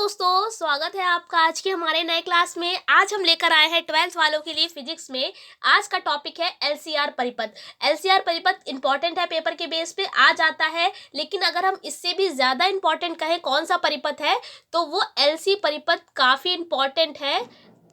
दोस्तों, स्वागत है आपका आज के हमारे नए क्लास में। आज हम लेकर आए हैं 12th वालों के लिए फिजिक्स में। आज का टॉपिक है एलसीआर परिपथ। एलसीआर परिपथ इंपॉर्टेंट है, पेपर के बेस पे आ जाता है, लेकिन अगर हम इससे भी ज़्यादा इंपॉर्टेंट कहें कौन सा परिपथ है तो वो एलसी परिपथ काफ़ी इंपॉर्टेंट है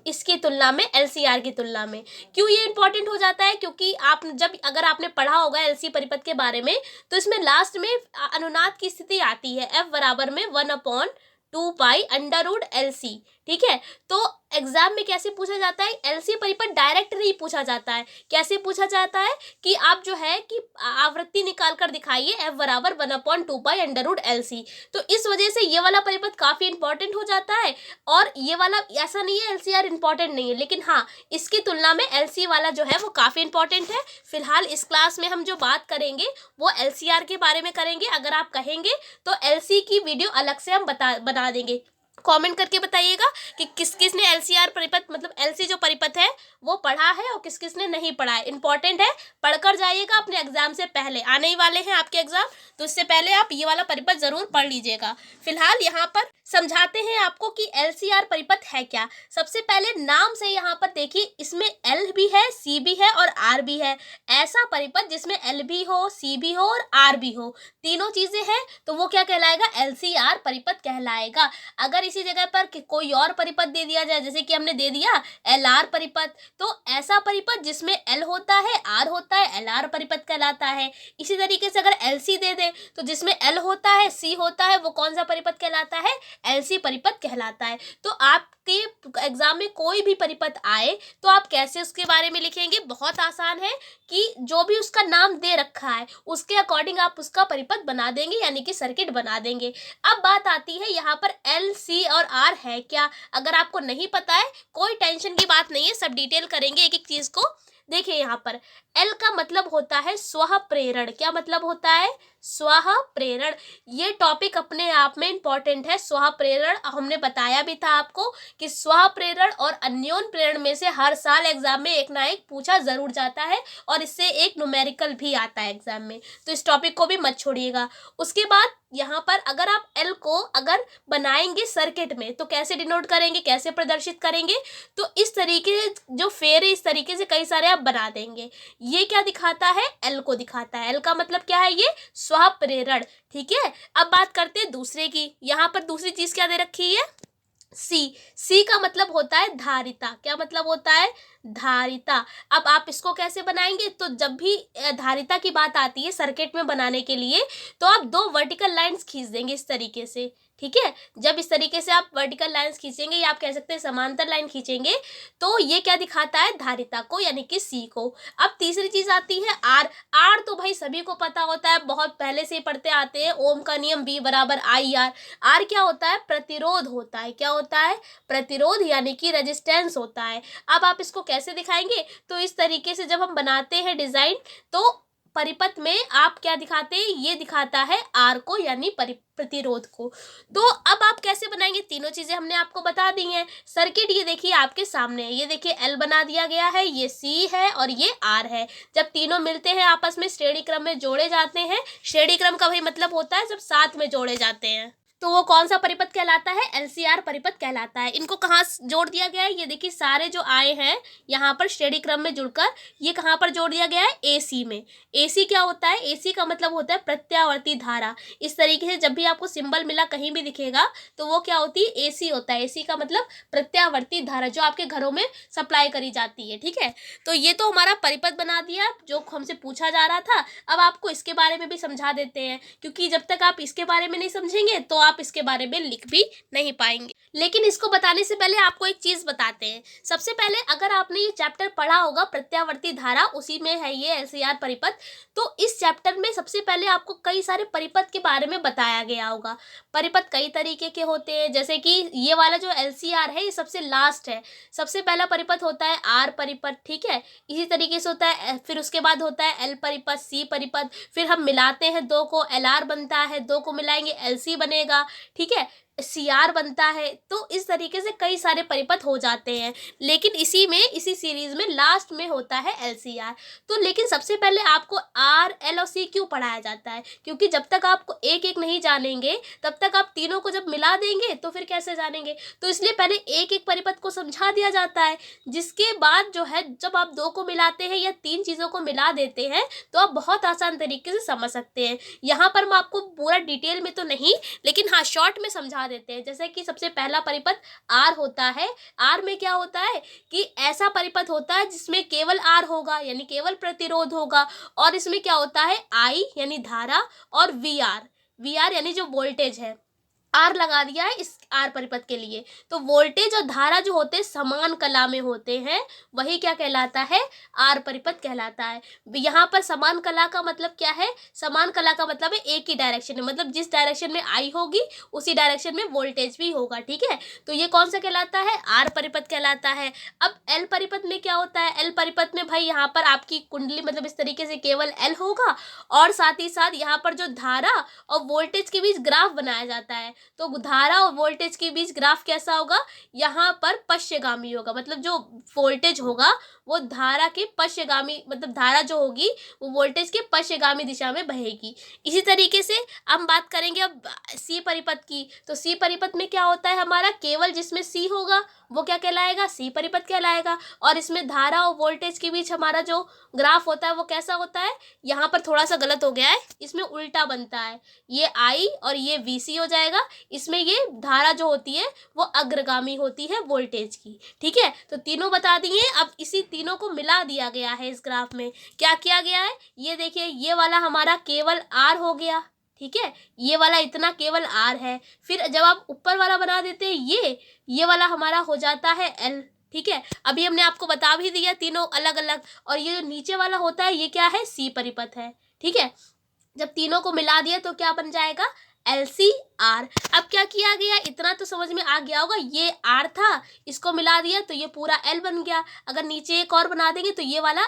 इसकी तुलना में, एलसीआर की तुलना में। क्यों ये इंपॉर्टेंट हो जाता है? क्योंकि आप अगर आपने पढ़ा होगा एलसी परिपथ के बारे में तो इसमें लास्ट में अनुनाद की स्थिति आती है, एफ बराबर में 1/2 पाई अंडर रूट LC। ठीक है, तो एग्जाम में कैसे पूछा जाता है? एलसी परिपथ डायरेक्ट नहीं पूछा जाता है। कैसे पूछा जाता है कि आप जो है कि आवृत्ति निकाल कर दिखाइए, एफ बराबर 1/2 पाई अंडर रूट LC। तो इस वजह से ये वाला परिपथ काफी इंपॉर्टेंट हो जाता है। और ये वाला ऐसा नहीं है एलसीआर इंपॉर्टेंट नहीं है, लेकिन हाँ, इसकी तुलना में एलसी वाला जो है वो काफी इंपॉर्टेंट है। फिलहाल इस क्लास में हम जो बात करेंगे वो एलसीआर के बारे में करेंगे। अगर आप कहेंगे तो एलसी की वीडियो अलग से हम बना देंगे। कमेंट करके बताइएगा कि किस किस ने एलसीआर परिपथ मतलब एलसी जो परिपथ है वो पढ़ा है और किस किस ने नहीं पढ़ा है। इंपॉर्टेंट है, पढ़कर जाइएगा अपने एग्जाम से पहले। आने ही वाले हैं आपके एग्जाम, तो इससे पहले आप ये वाला परिपथ जरूर पढ़ लीजिएगा। फिलहाल यहाँ पर समझाते हैं आपको कि एलसीआर परिपथ है क्या। सबसे पहले नाम से यहाँ पर देखिए, इसमें एल भी है, सी भी है और आर भी है। ऐसा परिपथ जिसमें एल भी हो, सी भी हो और आर भी हो, तीनों चीजें हैं, तो वो क्या कहलाएगा? एलसीआर परिपथ कहलाएगा। अगर इसी जगह पर कोई और परिपथ दे दिया जाए, जैसे कि हमने दे दिया एलआर परिपथ, तो ऐसा परिपथ जिसमें एल होता है, आर होता है, एलआर परिपथ कहलाता है। इसी तरीके से अगर एलसी दे दे तो जिसमें एल होता है, सी होता है, वो कौन सा परिपथ कहलाता है? एलसी परिपथ कहलाता है। तो आपके एग्जाम में कोई भी परिपथ आए तो आप कैसे उसके बारे में लिखेंगे? बहुत आसान है कि जो भी उसका नाम दे रखा है उसके अकॉर्डिंग आप उसका परिपथ बना देंगे, यानी कि सर्किट बना देंगे। अब बात आती है यहाँ पर एल, सी और आर है क्या। अगर आपको नहीं पता है कोई टेंशन की बात नहीं है, सब डिटेल करेंगे एक एक चीज को। देखिए यहाँ पर एल का मतलब होता है स्वह प्रेरण। क्या मतलब होता है? स्वह प्रेरण। ये टॉपिक अपने आप में इंपॉर्टेंट है। स्वह प्रेरण हमने बताया भी था आपको कि स्वह प्रेरण और अन्योन प्रेरण में से हर साल एग्जाम में एक ना एक पूछा जरूर जाता है, और इससे एक न्यूमेरिकल भी आता है एग्जाम में, तो इस टॉपिक को भी मत छोड़िएगा। उसके बाद यहाँ पर अगर आप एल को अगर बनाएंगे सर्किट में तो कैसे डिनोट करेंगे, कैसे प्रदर्शित करेंगे? तो इस तरीके जो फेर है, इस तरीके से कई सारे आप बना देंगे। ये क्या दिखाता है? एल को दिखाता है। एल का मतलब क्या है? ये स्व प्रेरण। ठीक है, अब बात करते हैं दूसरे की। यहाँ पर दूसरी चीज क्या दे रखी है? सी। सी का मतलब होता है धारिता। क्या मतलब होता है? धारिता। अब आप इसको कैसे बनाएंगे? तो जब भी धारिता की बात आती है सर्किट में बनाने के लिए, तो आप दो वर्टिकल लाइंस खींच देंगे इस तरीके से। ठीक है, जब इस तरीके से आप वर्टिकल लाइंस खींचेंगे या आप कह सकते हैं समांतर लाइन खींचेंगे, तो ये क्या दिखाता है? धारिता को, यानी कि सी को। अब तीसरी चीज आती है आर। आर तो भाई सभी को पता होता है, बहुत पहले से ही पढ़ते आते हैं, ओम का नियम V बराबर IR। आर क्या होता है? प्रतिरोध होता है। क्या होता है? प्रतिरोध, यानी कि रेजिस्टेंस होता है। अब आप इसको कैसे दिखाएंगे? तो इस तरीके से जब हम बनाते हैं डिजाइन, तो परिपथ में आप क्या दिखाते हैं? ये दिखाता है आर को, यानी प्रतिरोध को। तो अब आप कैसे बनाएंगे? तीनों चीजें हमने आपको बता दी हैं। सर्किट ये देखिए आपके सामने है, ये देखिए एल बना दिया गया है, ये सी है और ये आर है। जब तीनों मिलते हैं आपस में श्रेणी क्रम में जोड़े जाते हैं। श्रेणी क्रम का भाई मतलब होता है जब साथ में जोड़े जाते हैं, तो वो कौन सा परिपथ कहलाता है? एलसीआर परिपथ कहलाता है। इनको कहाँ जोड़ दिया गया है? ये देखिए सारे जो आए हैं यहाँ पर श्रेणी क्रम में जुड़कर, ये कहाँ पर जोड़ दिया गया है? एसी में। एसी क्या होता है? एसी का मतलब होता है प्रत्यावर्ती धारा। इस तरीके से जब भी आपको सिंबल मिला कहीं भी दिखेगा तो वो क्या होती है? एसी होता है। एसी का मतलब प्रत्यावर्ती धारा, जो आपके घरों में सप्लाई करी जाती है। ठीक है, तो ये तो हमारा परिपथ बना दिया जो हमसे पूछा जा रहा था। अब आपको इसके बारे में भी समझा देते हैं, क्योंकि जब तक आप इसके बारे में नहीं समझेंगे तो आप इसके बारे में लिख भी नहीं पाएंगे। लेकिन इसको बताने से पहले आपको एक चीज बताते हैं। सबसे पहले अगर आपने ये चैप्टर पढ़ा होगा प्रत्यावर्ती धारा, उसी में है ये एलसीआर परिपथ, तो इस चैप्टर में सबसे पहले आपको कई सारे परिपथ के बारे में बताया गया होगा। परिपथ कई तरीके के होते हैं, जैसे कि ये वाला जो एलसीआर है ये सबसे लास्ट है। सबसे पहला परिपथ होता है आर परिपथ। ठीक है, इसी तरीके से होता है, फिर उसके बाद होता है एल परिपथ, सी परिपथ, फिर हम मिलाते हैं दो को, एलआर बनता है, दो को मिलाएंगे एलसी बनेगा। ठीक है, CR बनता है। तो इस तरीके से कई सारे परिपथ हो जाते हैं, लेकिन इसी सीरीज में लास्ट में होता है LCR। तो लेकिन सबसे पहले आपको R, L और C क्यों पढ़ाया जाता है? क्योंकि जब तक आपको एक एक नहीं जानेंगे तब तक आप तीनों को जब मिला देंगे तो फिर कैसे जानेंगे? तो इसलिए पहले एक एक परिपथ को समझा दिया जाता है, जिसके बाद जो है जब आप दो को मिलाते हैं या तीन चीज़ों को मिला देते हैं तो आप बहुत आसान तरीके से समझ सकते हैं। यहाँ पर मैं आपको पूरा डिटेल में तो नहीं, लेकिन हाँ शॉर्ट में समझा देते हैं। जैसे कि सबसे पहला परिपथ R होता है। R में क्या होता है कि ऐसा परिपथ होता है जिसमें केवल R होगा, यानी केवल प्रतिरोध होगा, और इसमें क्या होता है I यानी धारा और VR यानी जो वोल्टेज है। R लगा दिया है इस R परिपथ के लिए। तो वोल्टेज और धारा जो होते हैं समान कला में होते हैं, वही क्या कहलाता है? R परिपथ कहलाता है। यहाँ पर समान कला का मतलब क्या है? समान कला का मतलब है एक ही डायरेक्शन में, मतलब जिस डायरेक्शन में I होगी उसी डायरेक्शन में वोल्टेज भी होगा। ठीक है, तो ये कौन सा कहलाता है? R परिपथ कहलाता है। अब L परिपथ में क्या होता है? L परिपथ में भाई यहाँ पर आपकी कुंडली मतलब इस तरीके से केवल L होगा, और साथ ही साथ यहाँ पर जो धारा और वोल्टेज के बीच ग्राफ बनाया जाता है। तो धारा और वोल्टेज के बीच ग्राफ कैसा होगा? यहाँ पर पश्चगामी होगा, मतलब जो वोल्टेज होगा वो धारा के पश्चगामी, मतलब धारा जो होगी वो वोल्टेज के पश्चगामी दिशा में बहेगी। इसी तरीके से हम बात करेंगे अब C परिपथ की। तो C परिपथ में क्या होता है हमारा? केवल जिसमें C होगा वो क्या कहलाएगा? C परिपथ कहलाएगा। और इसमें धारा और वोल्टेज के बीच हमारा जो ग्राफ होता है वो कैसा होता है? यहाँ पर थोड़ा सा गलत हो गया है, इसमें उल्टा बनता है। ये I और ये VC हो जाएगा। इसमें ये धारा जो होती है वो अग्रगामी होती है वोल्टेज की। ठीक है, तो तीनों बता दिए। अब इसी तीनों को मिला दिया गया है इस ग्राफ में। क्या किया गया है? ये देखिए, ये वाला हमारा केवल R हो गया। ठीक है, ये वाला इतना केवल R है। फिर जब आप ऊपर वाला बना देते हैं ये वाला हमारा हो जाता है L। ठीक है, अभी हमने आपको बता भी दिया तीनों अलग अलग। और ये जो नीचे वाला होता है ये क्या है? C परिपथ है। ठीक है, जब तीनों को मिला दिया तो क्या बन जाएगा? LCR। अब क्या किया गया? इतना तो समझ में आ गया होगा, ये R था, इसको मिला दिया तो ये पूरा L बन गया। अगर नीचे एक और बना देंगे तो ये वाला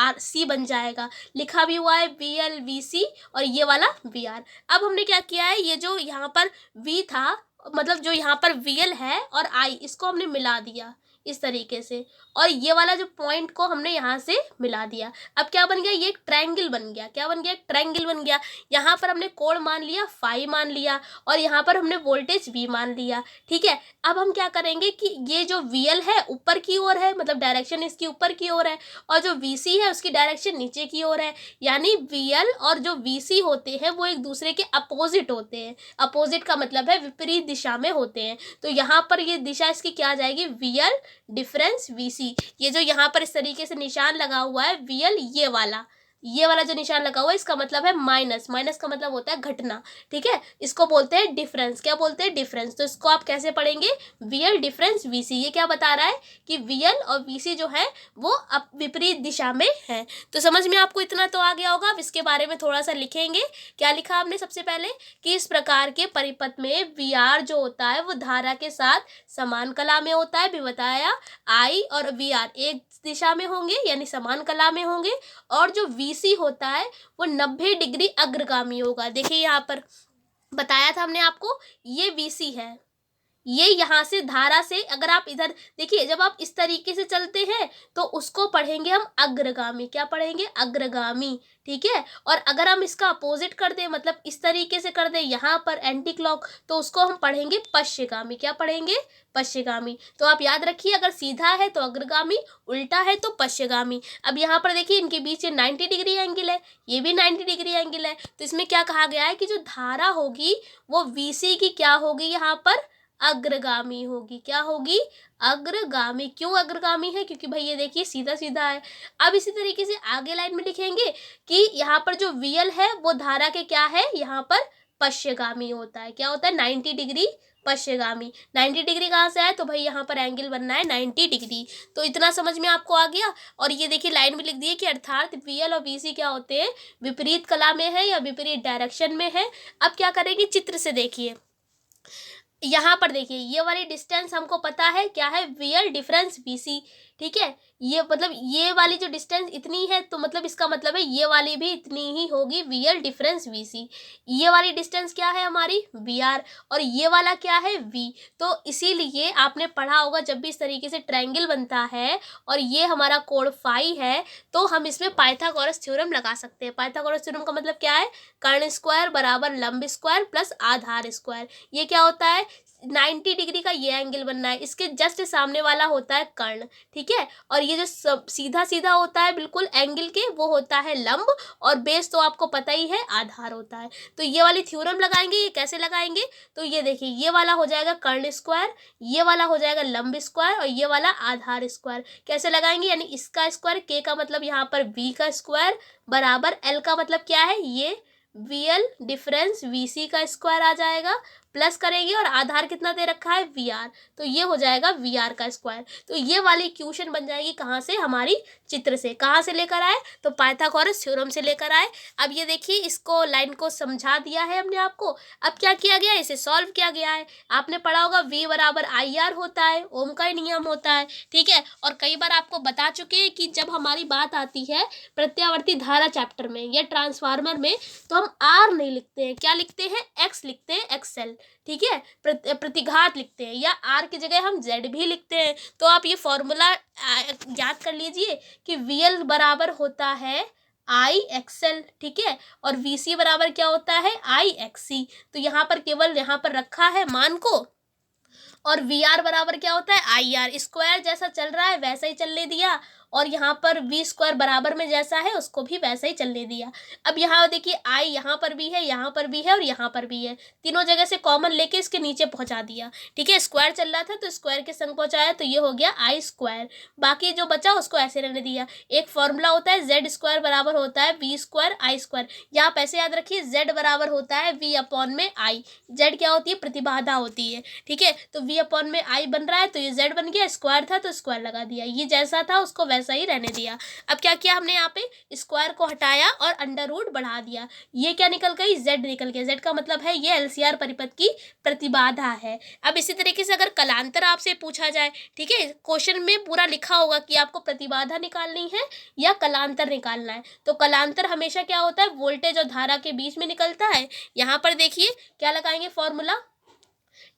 RC बन जाएगा। लिखा भी हुआ है VL VC और ये वाला VR। अब हमने क्या किया है, ये जो यहाँ पर V था, मतलब जो यहाँ पर VL है और I, इसको हमने मिला दिया इस तरीके से, और ये वाला जो पॉइंट को हमने यहाँ से मिला दिया। अब क्या बन गया? ये एक ट्रायंगल बन गया। क्या बन गया? एक ट्रायंगल बन गया। यहाँ पर हमने कोण मान लिया, फाई मान लिया, और यहाँ पर हमने वोल्टेज V मान लिया। ठीक है, अब हम क्या करेंगे कि ये जो VL है ऊपर की ओर है, मतलब डायरेक्शन इसकी ऊपर की ओर है, और जो VC है उसकी डायरेक्शन नीचे की ओर है। यानी VL और जो VC होते हैं वो एक दूसरे के अपोजिट होते हैं। अपोजिट का मतलब है विपरीत दिशा में होते हैं। तो यहाँ पर ये दिशा इसकी क्या आ जाएगी? VL difference VC। ये जो यहाँ पर इस तरीके से निशान लगा हुआ है VL, ये वाला जो निशान लगा हुआ है इसका मतलब है माइनस। माइनस का मतलब होता है घटना। ठीक है, इसको बोलते हैं डिफरेंस। क्या बोलते हैं? डिफरेंस। तो इसको आप कैसे पढ़ेंगे? VL difference VC। ये क्या बता रहा है कि VL और VC जो है वो अब विपरीत दिशा में है। तो समझ में आपको इतना तो आ गया होगा। अब इसके बारे में थोड़ा सा लिखेंगे। क्या लिखा आपने? सबसे पहले कि इस प्रकार के परिपथ में VR जो होता है वो धारा के साथ समान कला में होता है, भी बताया। I और VR एक दिशा में होंगे यानी समान कला में होंगे, और जो VC होता है वो 90 डिग्री अग्रगामी होगा। देखिए यहाँ पर बताया था हमने आपको, ये VC है, ये यहाँ से धारा से अगर आप इधर देखिए, जब आप इस तरीके से चलते हैं तो उसको पढ़ेंगे हम अग्रगामी। क्या पढ़ेंगे? अग्रगामी। ठीक है, और अगर हम इसका अपोजिट कर दें, मतलब इस तरीके से कर दें यहाँ पर एंटी क्लॉक, तो उसको हम पढ़ेंगे पश्चिगामी। क्या पढ़ेंगे? पश्चिगामी। तो आप याद रखिए, अगर सीधा है तो अग्रगामी, उल्टा है तो पश्चिगामी। अब यहाँ पर देखिए इनके बीच 90 डिग्री एंगल है, ये भी 90 डिग्री एंगल है। तो इसमें क्या कहा गया है कि जो धारा होगी वो VC की क्या होगी? यहाँ पर अग्रगामी होगी। क्या होगी? अग्रगामी। क्यों अग्रगामी है? क्योंकि भाई ये देखिए सीधा सीधा है। अब इसी तरीके से आगे लाइन में लिखेंगे कि यहाँ पर जो VL है वो धारा के क्या है? यहाँ पर पश्चिगामी होता है। क्या होता है? 90 डिग्री पश्चिगामी। 90 डिग्री कहाँ से आए? तो भाई यहाँ पर एंगल बनना है 90 डिग्री। तो इतना समझ में आपको आ गया। और ये देखिए लाइन में लिख दिए कि अर्थात VL और VC क्या होते हैं? विपरीत कला में है या विपरीत डायरेक्शन में है। अब क्या करेंगे? चित्र से देखिए, यहाँ पर देखिए ये वाली डिस्टेंस हमको पता है क्या है? VL difference VC। ठीक है। ये मतलब ये वाली जो डिस्टेंस इतनी है तो मतलब इसका मतलब है ये वाली भी इतनी ही होगी, VL डिफरेंस VC। ये वाली डिस्टेंस क्या है हमारी, VR, और ये वाला क्या है, V। तो इसीलिए आपने पढ़ा होगा जब भी इस तरीके से ट्रायंगल बनता है और ये हमारा कोण फाई है तो हम इसमें पाइथागोरस थ्योरम लगा सकते हैं। पाइथागोरस थ्योरम का मतलब क्या है, कर्ण स्क्वायर बराबर लंब स्क्वायर प्लस आधार स्क्वायर। ये क्या होता है, 90 डिग्री का ये एंगल बनना है, इसके जस्ट सामने वाला होता है कर्ण, ठीक है। और ये जो सीधा सीधा होता है बिल्कुल एंगल के, वो होता है लंब, और बेस तो आपको पता ही है आधार होता है। तो ये वाली थ्योरम लगाएंगे, ये कैसे लगाएंगे, तो ये देखिए ये वाला हो जाएगा कर्ण स्क्वायर, ये वाला हो जाएगा लंब स्क्वायर, और ये वाला आधार स्क्वायर। कैसे लगाएंगे, यानी इसका स्क्वायर, के का मतलब यहाँ पर V का स्क्वायर बराबर L का मतलब क्या है, ये VL डिफरेंस VC का स्क्वायर आ जाएगा, प्लस करेंगे और आधार कितना दे रखा है, VR, तो ये हो जाएगा VR का स्क्वायर। तो ये वाली इक्वेशन बन जाएगी कहाँ से, हमारी चित्र से। कहाँ से लेकर आए, तो पाइथागोरस थ्योरम से लेकर आए। अब ये देखिए इसको लाइन को समझा दिया है हमने आपको। अब क्या किया गया, इसे सॉल्व किया गया है। आपने पढ़ा होगा V बराबर IR होता है, ओम का ही नियम होता है, ठीक है। और कई बार आपको बता चुके हैं कि जब हमारी बात आती है प्रत्यावर्ती धारा चैप्टर में या ट्रांसफार्मर में, तो हम R नहीं लिखते हैं, क्या लिखते हैं, X लिखते हैं, XL, ठीक है, प्रतिघात लिखते हैं, या R की जगह हम Z भी लिखते हैं। तो आप ये फॉर्मूला याद कर लीजिए कि VL बराबर होता है IXL, ठीक है, और VC बराबर क्या होता है, IXC। तो यहाँ पर केवल यहाँ पर रखा है मान को, और VR बराबर क्या होता है, IR। स्क्वायर जैसा चल रहा है वैसा ही चलने दिया, और यहाँ पर V स्क्वायर बराबर में जैसा है उसको भी वैसा ही चलने दिया। अब यहाँ देखिए I यहाँ पर भी है, यहाँ पर भी है, और यहाँ पर भी है, तीनों जगह से कॉमन लेके इसके नीचे पहुँचा दिया, ठीक है। स्क्वायर चल रहा था तो स्क्वायर के संग पहुँचाया, तो ये हो गया I स्क्वायर। बाकी जो बचा उसको ऐसे रहने दिया। एक फॉर्मूला होता है Z स्क्वायर बराबर होता है V स्क्वायर I स्क्वायर। यहाँ पैसे याद रखिए, Z बराबर होता है V अपॉन में I। Z क्या होती है, प्रतिबाधा होती है, ठीक है। तो V अपॉन में I बन रहा है, तो ये Z बन गया, स्क्वायर था तो स्क्वायर लगा दिया, ये जैसा था उसको वैसा ही रहने दिया। अब क्या किया हमने, यहाँ पे स्क्वायर को हटाया और अंडर रूट बढ़ा दिया, ये क्या निकल गई, Z निकल गया। Z का मतलब है ये LCR परिपथ की प्रतिबाधा है। अब इसी तरीके से अगर कलांतर आपसे पूछा जाए, ठीक है, क्वेश्चन में पूरा लिखा होगा कि आपको प्रतिबाधा निकालनी है या कलांतर निकालना है, तो कलांतर हमेशा क्या होता है, वोल्टेज और धारा के बीच में निकलता है। यहाँ पर देखिए क्या लगाएंगे फॉर्मूला,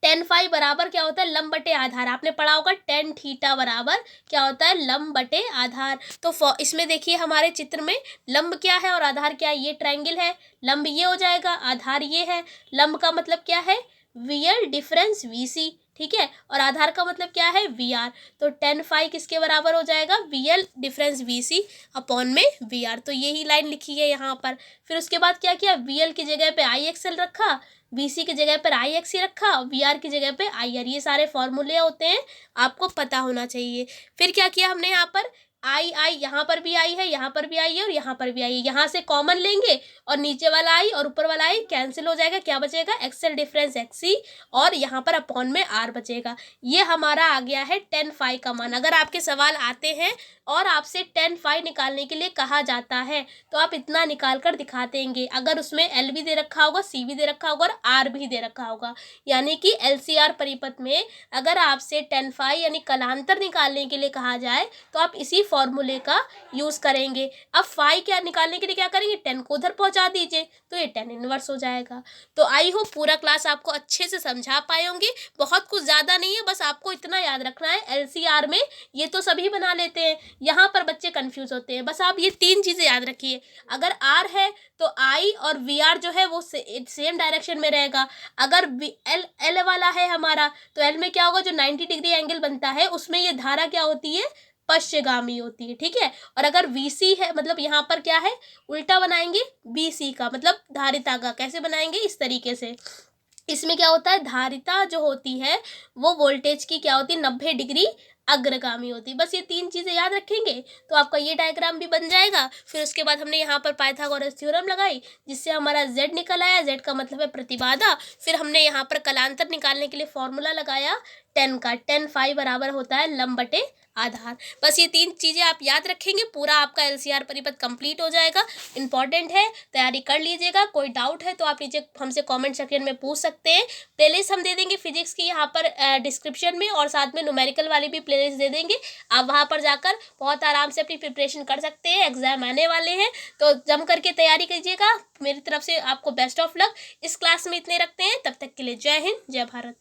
tan फाई बराबर क्या होता है, लंब बटे आधार। आपने पढ़ा होगा tan थीटा बराबर क्या होता है, लंब बटे आधार। तो इसमें देखिए हमारे चित्र में लंब क्या है और आधार क्या है, ये ट्रायंगल है, लंब ये हो जाएगा, आधार ये है। लंब का मतलब क्या है, VL डिफरेंस VC, ठीक है, और आधार का मतलब क्या है, VR। तो tan फाई किसके बराबर हो जाएगा, VL डिफरेंस VC अपॉन में VR। तो यही लाइन लिखी है यहाँ पर। फिर उसके बाद क्या किया, VL की जगह पे IXL रखा, VC की जगह पर IXC रखा, VR की जगह पे IR। ये सारे फॉर्मूले होते हैं, आपको पता होना चाहिए। फिर क्या किया हमने, यहाँ पर I यहाँ पर भी I है, यहाँ पर भी I है, और यहाँ पर भी I है। यहाँ से कॉमन लेंगे और नीचे वाला I और ऊपर वाला I कैंसिल हो जाएगा, क्या बचेगा, XL डिफरेंस XC, और यहाँ पर अपॉन में R बचेगा। ये हमारा आ गया है tan फाई का मान। अगर आपके सवाल आते हैं और आपसे tan फाई निकालने के लिए कहा जाता है तो आप इतना निकाल कर दिखा देंगे। अगर उसमें L भी दे रखा होगा, C भी दे रखा होगा और R भी दे रखा होगा, यानी कि LCR परिपथ में अगर आपसे tan फाई यानी कलांतर निकालने के लिए कहा जाए तो आप इसी फॉर्मूले का यूज करेंगे। अब फाई क्या निकालने के लिए क्या करेंगे, tan को उधर पहुंचा दीजिए तो ये tan इनवर्स हो जाएगा। तो आई होप पूरा क्लास आपको अच्छे से समझा पाए होंगे। बहुत कुछ ज्यादा नहीं है, बस आपको इतना याद रखना है, LCR में ये तो सभी बना लेते हैं, यहाँ पर बच्चे कंफ्यूज होते हैं। बस आप ये तीन चीजें याद रखिए, अगर R है तो I और VR जो है वो सेम डायरेक्शन में रहेगा। अगर L वाला है हमारा तो L में क्या होगा, जो 90 डिग्री एंगल बनता है उसमें ये धारा क्या होती है, पश्चिगामी होती है, ठीक है। और अगर VC है मतलब यहाँ पर क्या है, उल्टा बनाएंगे BC का मतलब धारिता का। कैसे बनाएंगे, इस तरीके से। इसमें क्या होता है, धारिता जो होती है वो वोल्टेज की क्या होती है, 90 डिग्री अग्रगामी होती है। बस ये तीन चीजें याद रखेंगे तो आपका ये डायग्राम भी बन जाएगा। फिर उसके बाद हमने यहाँ पर पाइथागोरस थ्योरम लगाई जिससे हमारा Z निकल आया, Z का मतलब है प्रतिबाधा। फिर हमने यहाँ पर कलांतर निकालने के लिए फॉर्मूला लगाया 10 का, 10 फाइव बराबर होता है लंब बटे आधार। बस ये 3 चीज़ें आप याद रखेंगे, पूरा आपका एलसीआर परिपथ कंप्लीट हो जाएगा। इंपॉर्टेंट है, तैयारी कर लीजिएगा। कोई डाउट है तो आप नीचे हमसे कमेंट सेक्शन में पूछ सकते हैं। प्लेलिस्ट हम दे देंगे फिजिक्स की यहाँ पर डिस्क्रिप्शन में, और साथ में न्यूमेरिकल वाली भी प्लेलिस्ट दे देंगे। आप वहाँ पर जाकर बहुत आराम से अपनी प्रिपरेशन कर सकते हैं। एग्जाम आने वाले हैं तो जम करके तैयारी कीजिएगा। मेरी तरफ से आपको बेस्ट ऑफ लक। इस क्लास में इतने रखते हैं, तब तक के लिए जय हिंद, जय भारत।